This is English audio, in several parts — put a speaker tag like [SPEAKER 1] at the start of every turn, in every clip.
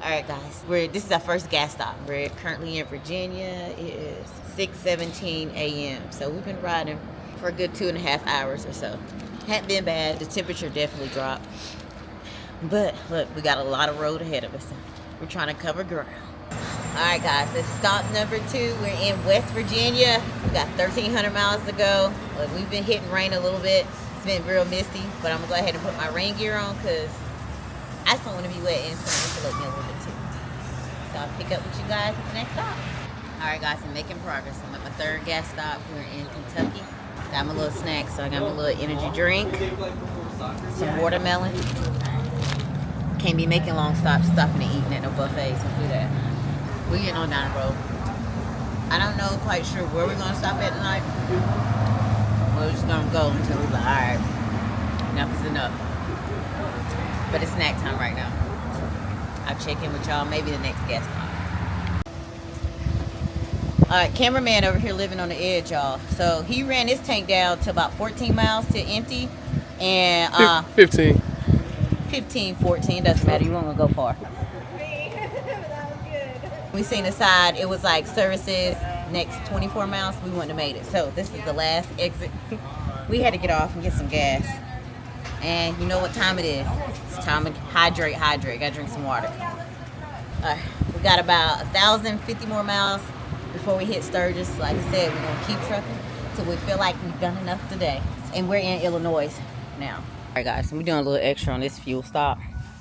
[SPEAKER 1] All right, guys. This is our first gas stop. We're currently in Virginia. It is 6:17 a.m. So we've been riding for a good 2.5 hours or so. Hadn't been bad. The temperature definitely dropped. But look, we got a lot of road ahead of us. We're trying to cover ground. All right, guys. It's stop number 2. We're in West Virginia. We got 1,300 miles to go. Look, we've been hitting rain a little bit. It's been real misty, but I'm gonna go ahead and put my rain gear on because I just don't want to be wet and it's going to insulate me a little bit too. So I'll pick up with you guys at the next stop. All right, guys, I'm making progress. I'm at my 3rd gas stop. We're in Kentucky. Got my little snack, so I got my little energy drink, some watermelon. Can't be making long stops, stopping and eating at no buffets. Don't do that. We're getting on down the road. I don't know quite sure where we're going to stop at tonight. We're just going to go until we're like, all right, enough is enough. But it's snack time right now. I'll check in with y'all maybe the next gas stop. Alright, cameraman over here living on the edge, y'all. So he ran his tank down to about 14 miles to empty. And
[SPEAKER 2] 15.
[SPEAKER 1] 15, 14, doesn't matter. You won't go far. We seen the side, it was like services next 24 miles. We wouldn't have made it. So this is the last exit. We had to get off and get some gas. And you know what time it is. It's time to hydrate. Gotta drink some water. We got about 1,050 more miles before we hit Sturgis. Like I said, we're gonna keep trucking till we feel like we've done enough today. And we're in Illinois now. All right, guys, so we're doing a little extra on this fuel stop.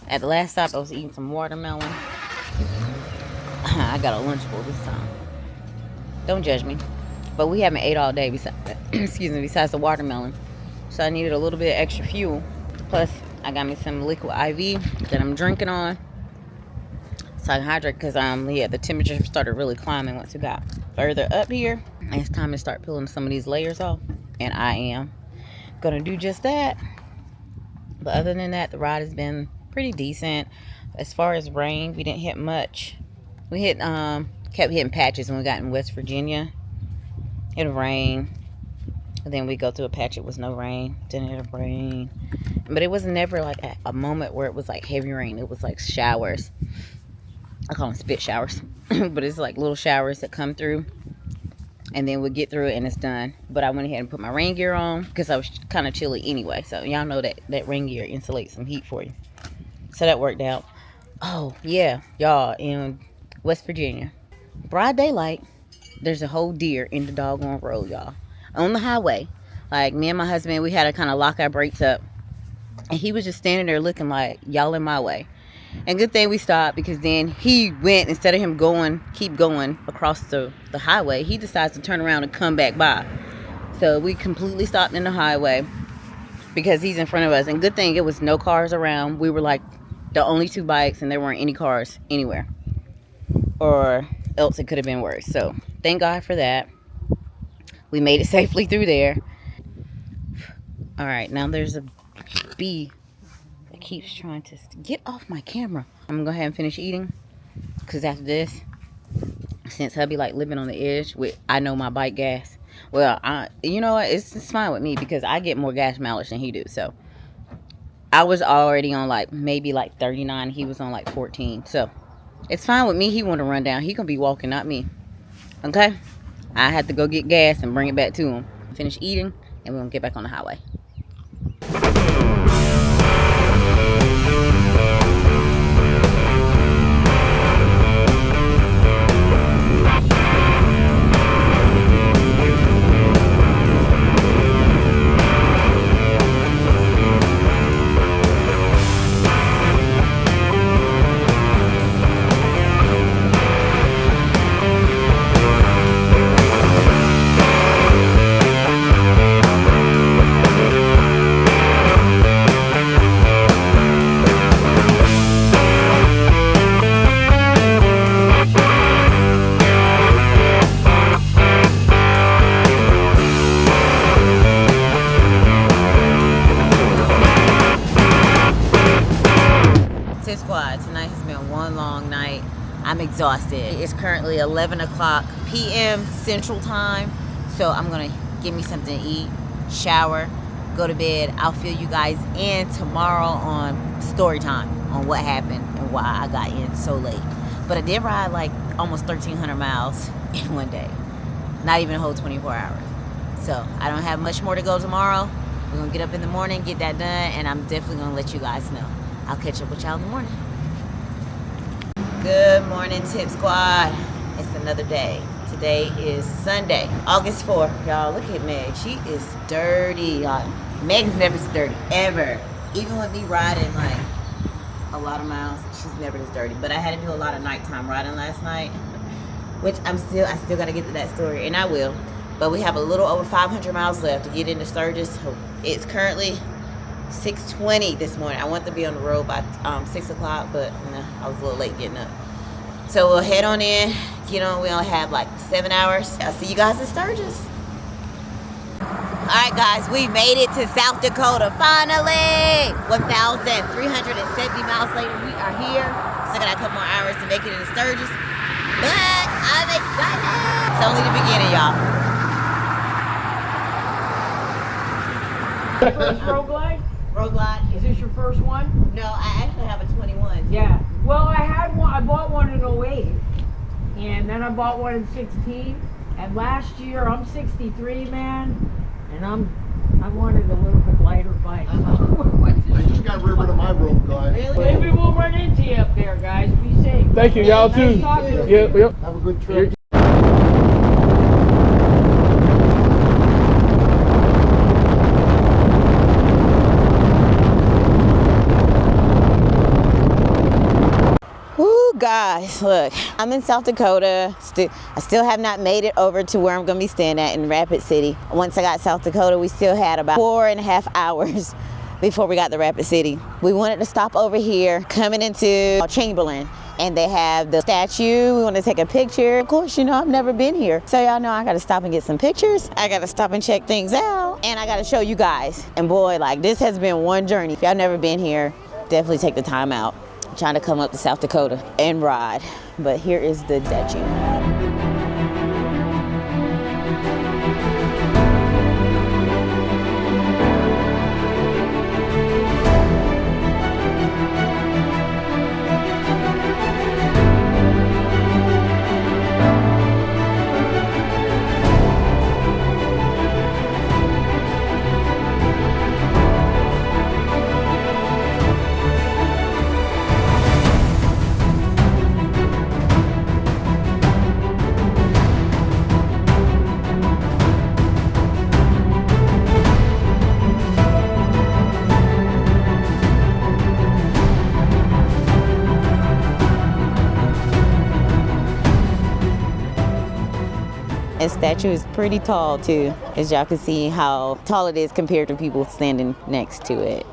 [SPEAKER 1] At the last stop, I was eating some watermelon. I got a Lunchable this time. Don't judge me. But we haven't ate all day besides the watermelon. So I needed a little bit of extra fuel. Plus, I got me some liquid IV that I'm drinking on. So I can hydrate because the temperature started really climbing once we got further up here. And it's time to start peeling some of these layers off. And I am gonna do just that. But other than that, the ride has been pretty decent. As far as rain, we didn't hit much. We kept hitting patches when we got in West Virginia. It'll rain. And then we go through a patch, it was no rain. Then it'll rain. But it was never like a moment where it was like heavy rain. It was like showers. I call them spit showers. But it's like little showers that come through. And then we'll get through it and it's done. But I went ahead and put my rain gear on because I was kind of chilly anyway. So y'all know that rain gear insulates some heat for you. So that worked out. Oh, yeah. Y'all, in West Virginia, broad daylight, there's a whole deer in the doggone road, y'all. On the highway. Like, me and my husband, we had to kind of lock our brakes up. And he was just standing there looking like, y'all in my way. And good thing we stopped, because then he went, instead of him keep going across the highway, he decides to turn around and come back by. So we completely stopped in the highway because he's in front of us. And good thing it was no cars around. We were like the only 2 bikes and there weren't any cars anywhere. Or else it could have been worse. So thank God for that. We made it safely through there. All right, now there's a bee that keeps trying to get off my camera. I'm gonna go ahead and finish eating, because after this, since hubby like living on the edge with, I know my bike gas. Well, you know what? It's fine with me because I get more gas mileage than he do. So I was already on maybe 39. He was on 14. So it's fine with me. He want to run down. He gonna be walking, not me. Okay. I had to go get gas and bring it back to him. Finish eating, and we're going to get back on the highway. Tonight has been one long night. I'm exhausted. It's currently 11 o'clock p.m. Central Time. So I'm going to give me something to eat, shower, go to bed. I'll fill you guys in tomorrow on story time on what happened and why I got in so late. But I did ride like almost 1,300 miles in one day. Not even a whole 24 hours. So I don't have much more to go tomorrow. We're gonna get up in the morning, get that done, and I'm definitely gonna let you guys know. I'll catch up with y'all in the morning. Good morning, Tip Squad. It's another day. Today is Sunday, August 4th. Y'all, look at Meg. She is dirty. Meg's never dirty, ever. Even with me riding like a lot of miles, she's never this dirty. But I had to do a lot of nighttime riding last night, which I still gotta get to that story, and I will. But we have a little over 500 miles left to get into Sturgis. It's currently 6:20 this morning. I wanted to be on the road by 6 o'clock, but I was a little late getting up. So we'll head on in, get on. We only have like 7 hours. I'll see you guys in Sturgis. All right, guys, we made it to South Dakota, finally. 1,370 miles later, we are here. Still got a couple more hours to make it into Sturgis, but I'm excited. It's only the beginning, y'all.
[SPEAKER 2] First Road Glide?
[SPEAKER 1] Road Glide.
[SPEAKER 2] Is this your first one?
[SPEAKER 1] No, I actually have a 21.
[SPEAKER 2] Yeah. Well, I had one. I bought one in 08, and then I bought one in 16. And last year, I'm 63, man, and I wanted a little bit lighter bike.
[SPEAKER 3] I just got rid of my Road Glide.
[SPEAKER 1] Really?
[SPEAKER 2] Maybe we'll run into you up there, guys. Be safe.
[SPEAKER 4] Thank you, y'all too.
[SPEAKER 2] Nice talking to you.
[SPEAKER 4] Yep.
[SPEAKER 3] Have a good trip.
[SPEAKER 1] Guys, look, I'm in South Dakota. I still have not made it over to where I'm gonna be staying at in Rapid City. Once I got South Dakota, we still had about 4.5 hours before we got to Rapid City. We wanted to stop over here, coming into Chamberlain, and they have the statue. We want to take a picture. Of course, you know, I've never been here. So y'all know I gotta stop and get some pictures. I gotta stop and check things out, and I gotta show you guys. And boy, like, this has been one journey. If y'all never been here, definitely take the time out. Trying to come up to South Dakota and ride. But here is the statue. And statue is pretty tall too, as y'all can see how tall it is compared to people standing next to it.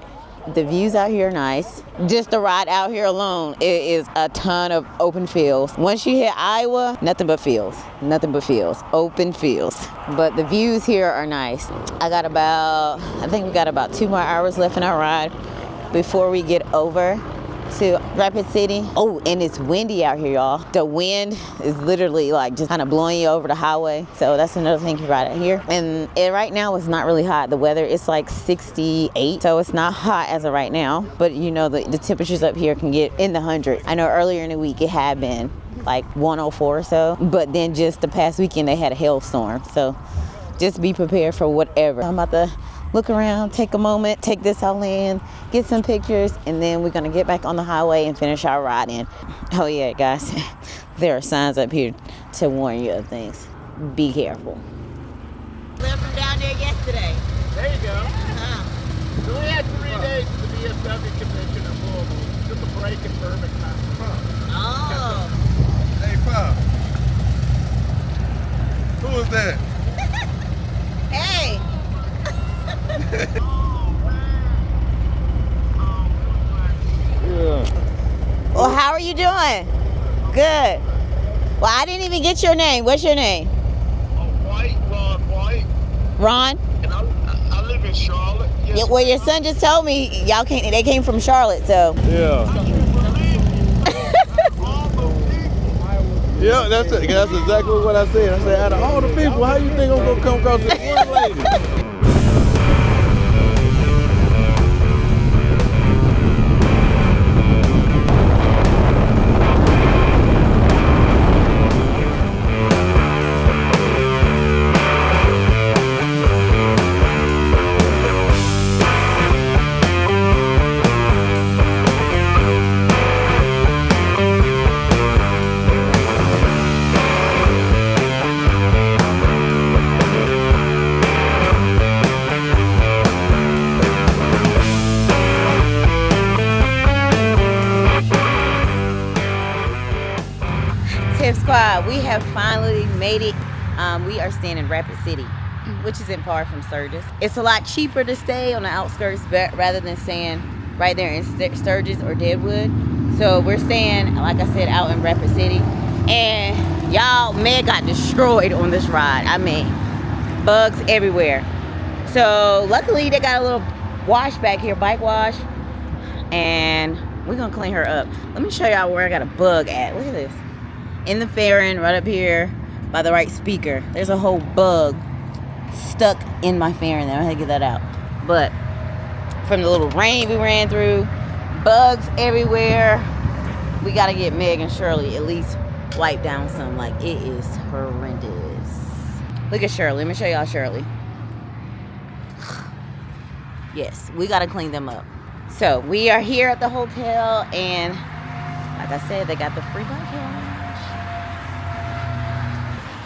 [SPEAKER 1] The views out here are nice. Just the ride out here alone, it is a ton of open fields. Once you hit Iowa, nothing but fields, open fields. But the views here are nice. I think we got about 2 more hours left in our ride before we get over to Rapid City. Oh, and it's windy out here, y'all. The wind is literally like just kind of blowing you over the highway. So that's another thing you ride out here. And right now it's not really hot. The weather is like 68, so it's not hot as of right now. But you know, the temperatures up here can get in the hundreds. I know earlier in the week it had been like 104 or so, but then just the past weekend they had a hailstorm. So just be prepared for whatever. I'm about to look around, take a moment, take this all in, get some pictures, and then we're gonna get back on the highway and finish our ride in. Oh yeah, guys, there are signs up here to warn you of things. Be careful. Left from down there yesterday.
[SPEAKER 4] There you go. So we had 3 days at the VFW convention in Louisville. Took a break in Birmingham.
[SPEAKER 1] Oh.
[SPEAKER 5] Hey, Pop. Who is that?
[SPEAKER 1] Hey.
[SPEAKER 4] Yeah.
[SPEAKER 1] Well, how are you doing? Good. Well, I didn't even get your name. What's your name?
[SPEAKER 4] Ron White.
[SPEAKER 1] Ron?
[SPEAKER 4] And I live in Charlotte. Yes.
[SPEAKER 1] Yeah, well, your son just told me they came from Charlotte, so.
[SPEAKER 4] Yeah. Yeah, that's it. That's exactly what I said. I said, out of all the people, how you think I'm gonna come across this one lady?
[SPEAKER 1] Tip Squad, we have finally made it. We are staying in Rapid City, which isn't far from Sturgis. It's a lot cheaper to stay on the outskirts rather than staying right there in Sturgis or Deadwood. So we're staying, like I said, out in Rapid City. And y'all, Meg got destroyed on this ride. I mean, bugs everywhere. So luckily they got a little wash back here, bike wash. And we're gonna clean her up. Let me show y'all where I got a bug at. Look at this. In the fairing, right up here by the right speaker. There's a whole bug stuck in my fairing there. I had to get that out. But from the little rain we ran through, bugs everywhere. We gotta get Meg and Shirley at least wipe down some. Like, it is horrendous. Look at Shirley. Let me show y'all Shirley. Yes, we gotta clean them up. So we are here at the hotel, and like I said, they got the free bike wash.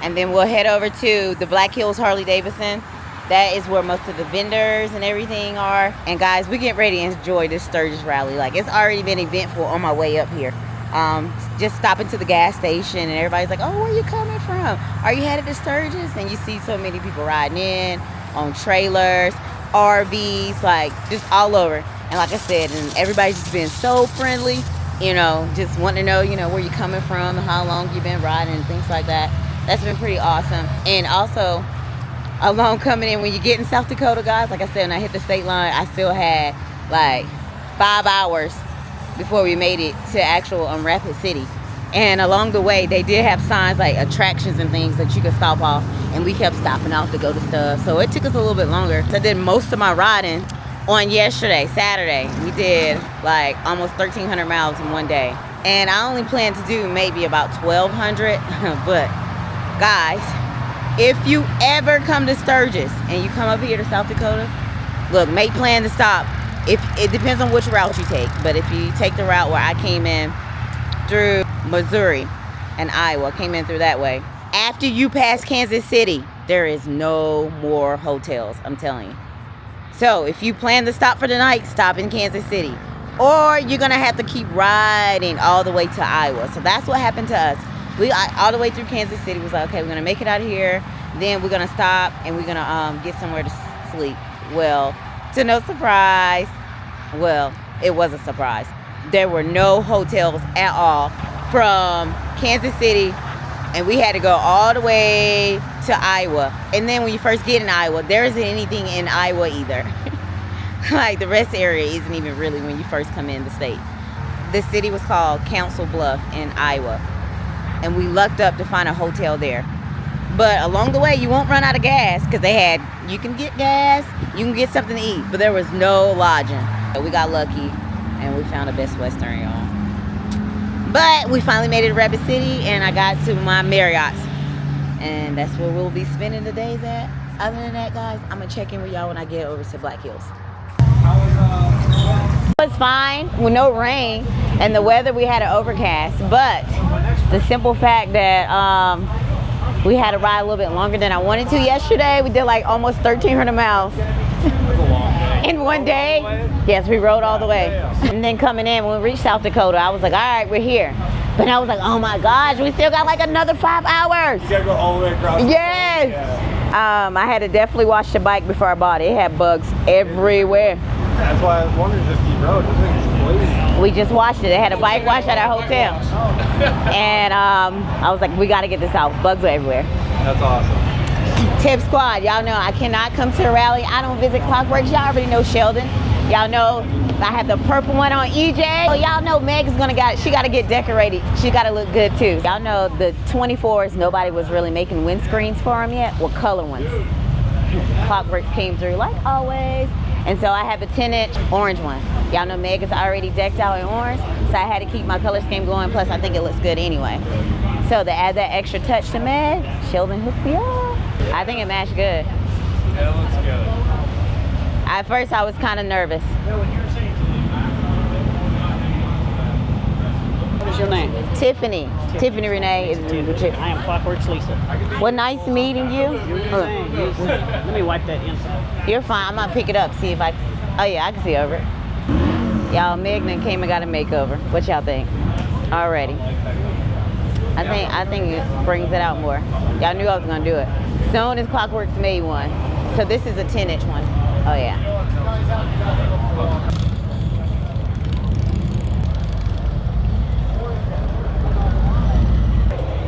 [SPEAKER 1] And then we'll head over to the Black Hills Harley-Davidson. That is where most of the vendors and everything are. And guys, we get ready to enjoy this Sturgis rally. Like, it's already been eventful on my way up here. Just stopping to the gas station, and everybody's like, oh, where are you coming from? Are you headed to Sturgis? And you see so many people riding in on trailers, RVs, like just all over. And like I said, and everybody's just been so friendly, you know, just wanting to know, you know, where you're coming from, how long you've been riding and things like that. That's been pretty awesome. And also, along coming in, when you get in South Dakota, guys, like I said, when I hit the state line, I still had like 5 hours before we made it to actual Rapid City. And along the way, they did have signs like attractions and things that you could stop off, and we kept stopping off to go to stuff. So it took us a little bit longer. So I did most of my riding on yesterday, Saturday. We did like almost 1,300 miles in one day. And I only plan to do maybe about 1,200. But guys, if you ever come to Sturgis and you come up here to South Dakota, look, make plan to stop. If it depends on which route you take, but if you take the route where I came in through Missouri and Iowa, came in through that way, after you pass Kansas City, there is no more hotels, I'm telling you. So if you plan to stop for the night, stop in Kansas City, or you're gonna have to keep riding all the way to Iowa. So that's what happened to us. All the way through Kansas City was like, okay, we're gonna make it out of here, then we're gonna stop and we're gonna get somewhere to sleep. Well, to no surprise, well, it was a surprise. There were no hotels at all from Kansas City, and we had to go all the way to Iowa. And then when you first get in Iowa, there isn't anything in Iowa either. Like, the rest area isn't even really when you first come in the state. The city was called Council Bluff in Iowa, and we lucked up to find a hotel there. But along the way, you won't run out of gas, because they had, you can get gas, you can get something to eat, but there was no lodging. So we got lucky, and we found a Best Western, y'all. But we finally made it to Rapid City, and I got to my Marriott, and that's where we'll be spending the days at. Other than that, guys, I'm gonna check in with y'all when I get over to Black Hills. It was fine with no rain, and the weather, we had an overcast, but the simple fact that we had to ride a little bit longer than I wanted to yesterday. We did like almost 1,300 miles in one day. Yes, we rode all the way. And then coming in, when we reached South Dakota, I was like, all right, we're here. But I was like, oh my gosh, we still got like another 5 hours.
[SPEAKER 6] You gotta go all the way across.
[SPEAKER 1] Yes. Yeah. I had to definitely wash the bike before I bought it. It had bugs everywhere.
[SPEAKER 6] That's why I was wondering if you rode. This thing is crazy.
[SPEAKER 1] We just washed it. They had a bike wash at our hotel. And I was like, we got to get this out. Bugs are everywhere.
[SPEAKER 6] That's awesome.
[SPEAKER 1] Tip Squad, y'all know I cannot come to a rally. I don't visit Clockworks. Y'all already know Sheldon. Y'all know I have the purple one on EJ. So y'all know Meg is she got to get decorated. She got to look good too. Y'all know the 24s, nobody was really making windscreens for them yet. Well, color ones. Clockworks came through like always. And so I have a 10-inch orange one. Y'all know Meg is already decked out in orange, so I had to keep my color scheme going, plus I think it looks good anyway. So to add that extra touch to Meg, Sheldon hooked me up. I think it matched good.
[SPEAKER 6] Yeah, it looks good.
[SPEAKER 1] At first I was kind of nervous.
[SPEAKER 7] What is your name?
[SPEAKER 1] Tiffany. Tiffany Renee.
[SPEAKER 7] I am Clockworks Lisa.
[SPEAKER 1] Well, nice meeting you.
[SPEAKER 7] Let me wipe that inside.
[SPEAKER 1] You're fine. I'm gonna pick it up, see if I. Oh yeah, I can see over it. Y'all, Meg then came and got a makeover. What y'all think? Already. I think it brings it out more. Y'all knew I was gonna do it. Soon as Clockworks made one. So this is a 10-inch one. Oh yeah.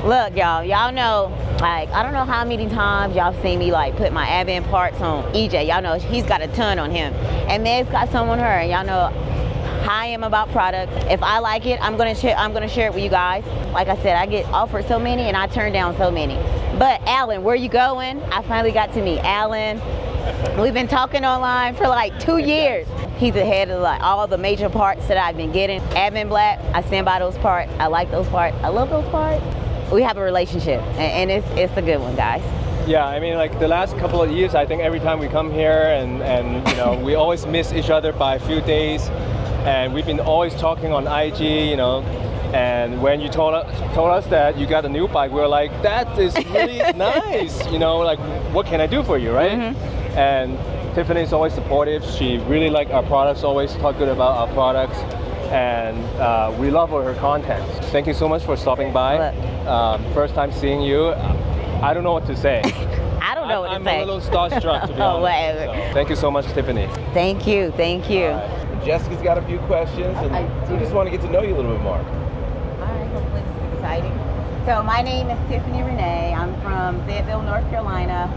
[SPEAKER 1] Look, y'all know, like, I don't know how many times y'all seen me like put my admin parts on EJ. Y'all know he's got a ton on him. And Meg's got some on her, and y'all know how I am about products. If I like it, I'm gonna share it with you guys. Like I said, I get offered so many and I turn down so many. But Alan, where you going? I finally got to meet Alan. We've been talking online for like 2 years. He's ahead of like all the major parts that I've been getting. Admin Black, I stand by those parts. I like those parts. I love those parts. We have a relationship, and it's a good one, guys.
[SPEAKER 6] Yeah, I mean, like the last couple of years, I think every time we come here and you know, we always miss each other by a few days, and we've been always talking on IG, you know. And when you told us that you got a new bike, we were like, that is really nice, you know, like what can I do for you, right? Mm-hmm. And Tiffany's always supportive. She really liked our products, always talk good about our products. And we love all her content. Thank you so much for stopping by. First time seeing you. I don't know what to say.
[SPEAKER 1] I don't know what to say.
[SPEAKER 6] I'm a little starstruck, to be honest.
[SPEAKER 1] Whatever.
[SPEAKER 6] So, thank you so much, Tiffany.
[SPEAKER 1] Thank you.
[SPEAKER 8] Jessica's got a few questions, and we just want to get to know you a little bit more.
[SPEAKER 1] All right, hopefully this is exciting. So my name is Tiffany Renee. I'm from Fayetteville, North Carolina.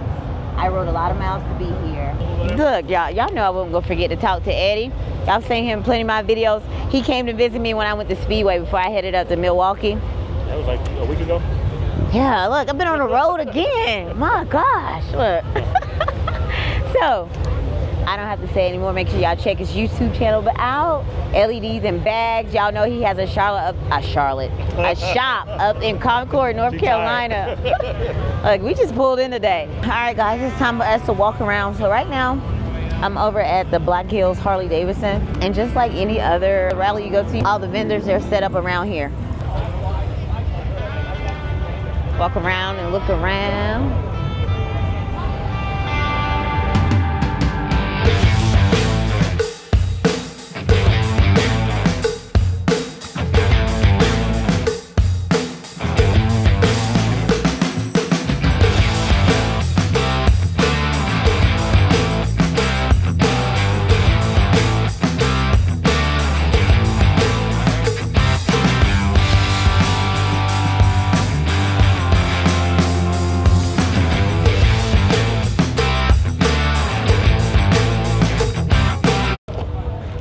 [SPEAKER 1] I rode a lot of miles to be here. Look, y'all know I wasn't gonna forget to talk to Eddie. Y'all seen him in plenty of my videos. He came to visit me when I went to Speedway before I headed up to Milwaukee.
[SPEAKER 9] That was like a week ago.
[SPEAKER 1] Yeah, look, I've been on the road again. My gosh, look. So, I don't have to say anymore. Make sure y'all check his YouTube channel out. LEDs and bags. Y'all know he has a shop up in Concord, North Carolina. Like, we just pulled in today. All right, guys, it's time for us to walk around. So right now, I'm over at the Black Hills Harley-Davidson. And just like any other rally you go to, all the vendors are set up around here. Walk around and look around.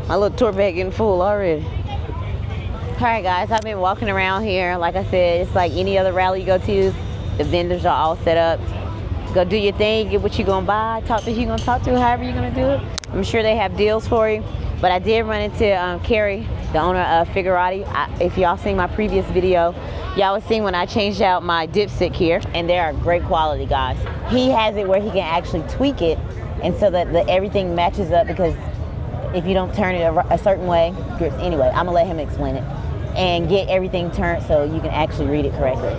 [SPEAKER 1] My little tour bag getting full already. All right, guys, I've been walking around here. Like I said, it's like any other rally you go to. The vendors are all set up. Go do your thing, get what you're gonna buy, talk to who you're gonna talk to, however you're gonna do it. I'm sure they have deals for you. But I did run into Carrie, the owner of Figurati. If y'all seen my previous video, y'all was seeing when I changed out my dipstick here, and they are great quality, guys. He has it where he can actually tweak it, and so that everything matches up, because if you don't turn it a certain way, anyway, I'm gonna let him explain it and get everything turned so you can actually read it correctly.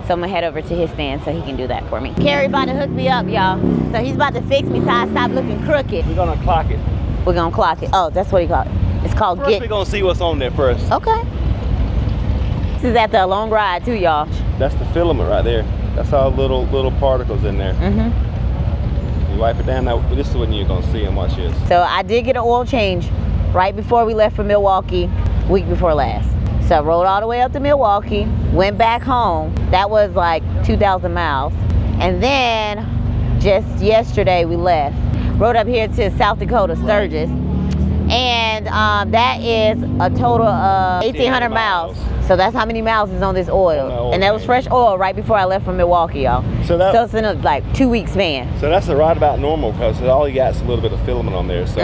[SPEAKER 1] So I'm gonna head over to his stand so he can do that for me. Carrie about to hook me up, y'all. So he's about to fix me so I stop looking crooked.
[SPEAKER 8] We're gonna clock it.
[SPEAKER 1] We're gonna clock it. Oh, that's what he called it. It's called
[SPEAKER 8] First,
[SPEAKER 1] Get.
[SPEAKER 8] we're gonna see what's on there first.
[SPEAKER 1] Okay. This is after a long ride too, y'all.
[SPEAKER 8] That's the filament right there. That's all little particles in there.
[SPEAKER 1] Mm-hmm.
[SPEAKER 8] You wipe it down. Now, this is when you're gonna see and watch this.
[SPEAKER 1] So I did get an oil change right before we left for Milwaukee, week before last. So I rode all the way up to Milwaukee, went back home. That was like 2,000 miles. And then just yesterday we left. Rode up here to South Dakota, Sturgis. And that is a total of 1,800 miles. So that's how many miles is on this oil. And that was fresh oil right before I left from Milwaukee, y'all. So it's in a like 2 week span.
[SPEAKER 8] So that's right about normal, because all you got is a little bit of filament on there. So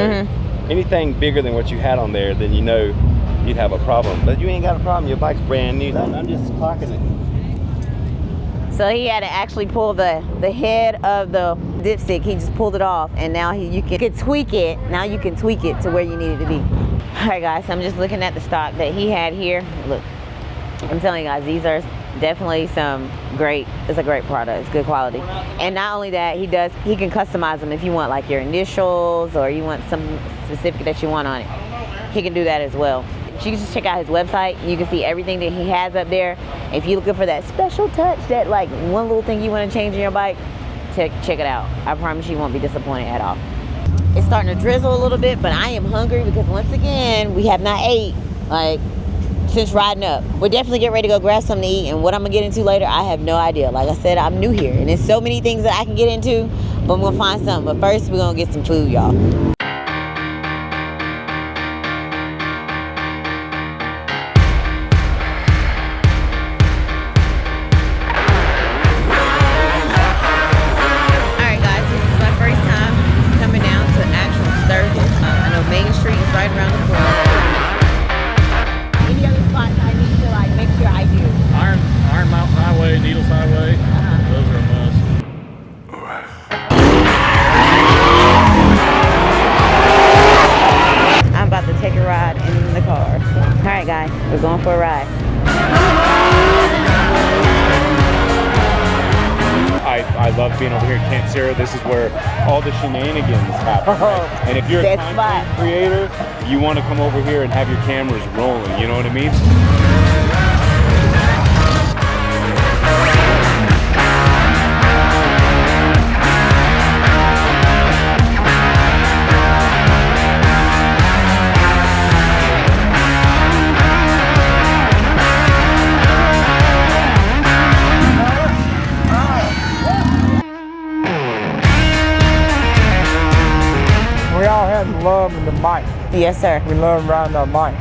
[SPEAKER 8] anything bigger than what you had on there, then you know you'd have a problem. But you ain't got a problem. Your bike's brand new. I'm just clocking it.
[SPEAKER 1] So he had to actually pull the head of the dipstick. He just pulled it off, and now you can tweak it. Now you can tweak it to where you need it to be. All right, guys, I'm just looking at the stock that he had here. Look, I'm telling you guys, these are definitely it's a great product. It's good quality. And not only that, he can customize them if you want like your initials or you want something specific that you want on it. He can do that as well. You can just check out his website. You can see everything that he has up there, If you're looking for that special touch, that like one little thing you want to change in your bike, check it out. I promise you won't be disappointed at all. It's starting to drizzle a little bit, but I am hungry because once again, we have not ate like since riding up. We're definitely getting ready to go grab something to eat, and what I'm gonna get into later, I have no idea. Like I said, I'm new here, and there's so many things that I can get into, but I'm gonna find something. But first, we're gonna get some food, y'all. Alright guys, this is my first time coming down to actual Sturgis. I know Main Street is right around the corner. Any other spots I need to like make sure I do?
[SPEAKER 9] Iron Mountain Highway, Needles Highway. Those are a must.
[SPEAKER 1] I'm about to take a ride in the car. Alright guys, we're going for a ride.
[SPEAKER 8] I love being over here at Camp Sarah. This is where all the shenanigans happen. Right? And if you're a content creator, you want to come over here and have your cameras rolling. You know what I mean?
[SPEAKER 2] We all have love in the bike.
[SPEAKER 1] Yes, sir.
[SPEAKER 2] We love riding our bike.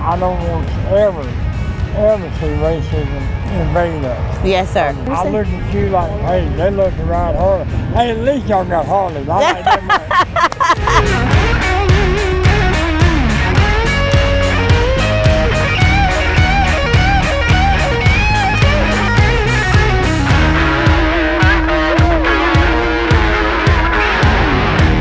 [SPEAKER 2] I don't want ever see racism invade us.
[SPEAKER 1] Yes, sir.
[SPEAKER 2] I look at you like, hey, they look to ride Harley. Hey, at least y'all got Harleys. I like them.